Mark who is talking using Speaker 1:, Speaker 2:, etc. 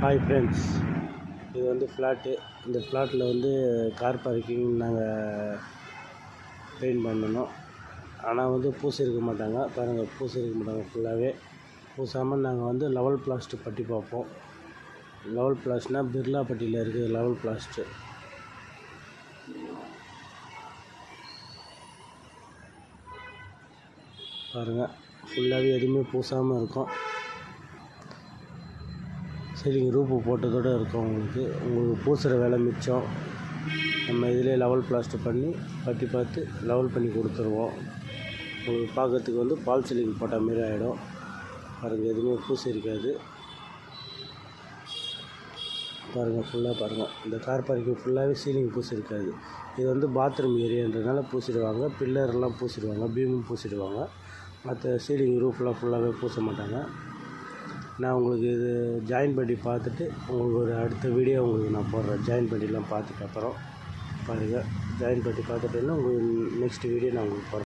Speaker 1: Hi friends, இது வந்து flat. இந்த ஃப்ளாட்டில் வந்து கார் பார்க்கிங் நாங்கள் பெயிண்ட் பண்ணணும். ஆனால் வந்து பூசியிருக்க மாட்டாங்க. பாருங்கள், பூசியிருக்க மாட்டாங்க. ஃபுல்லாகவே பூசாமல் நாங்கள் வந்து லெவல் பிளாஸ்ட்டு பட்டி பார்ப்போம். லெவல் பிளாஸ்ட்னால் பிர்லா பட்டியில் இருக்குது லெவல் பிளாஸ்ட்டு. பாருங்கள், ஃபுல்லாகவே எதுவுமே பூசாமல் இருக்கும். சீலிங் ரூப்பு போட்டதோடு இருக்கும். உங்களுக்கு பூசுகிற வேலை மிச்சம். நம்ம இதிலே லெவல் பிளாஸ்டர் பண்ணி பட்டி பார்த்து லெவல் பண்ணி கொடுத்துருவோம். உங்களுக்கு பார்க்கறதுக்கு வந்து பால் சீலிங் போட்ட மாரி ஆகிடும். பாருங்கள், எதுவுமே பூசி இருக்காது. பாருங்கள், ஃபுல்லாக பாருங்கள். இந்த கார் பார்க்கிங் ஃபுல்லாகவே சீலிங் பூசி இருக்காது. இது வந்து பாத்ரூம் ஏரியான்றதுனால பூசிடுவாங்க. பில்லர்லாம் பூசிடுவாங்க, பீமும் பூசிடுவாங்க. மற்ற சீலிங் ரூஃப்லாம் ஃபுல்லாகவே பூச மாட்டாங்க. நான் உங்களுக்கு இது ஜாயின் பண்ணி பார்த்துட்டு உங்களுக்கு ஒரு அடுத்த வீடியோ உங்களுக்கு நான் போடுறேன். ஜாயின் பண்ணிலாம் பார்த்துட்டு அப்புறம் பாருங்கள். ஜாயின் பண்ணி பார்த்துட்டேன்னா உங்களுக்கு நெக்ஸ்ட் வீடியோ நான் உங்களுக்கு போடுறேன்.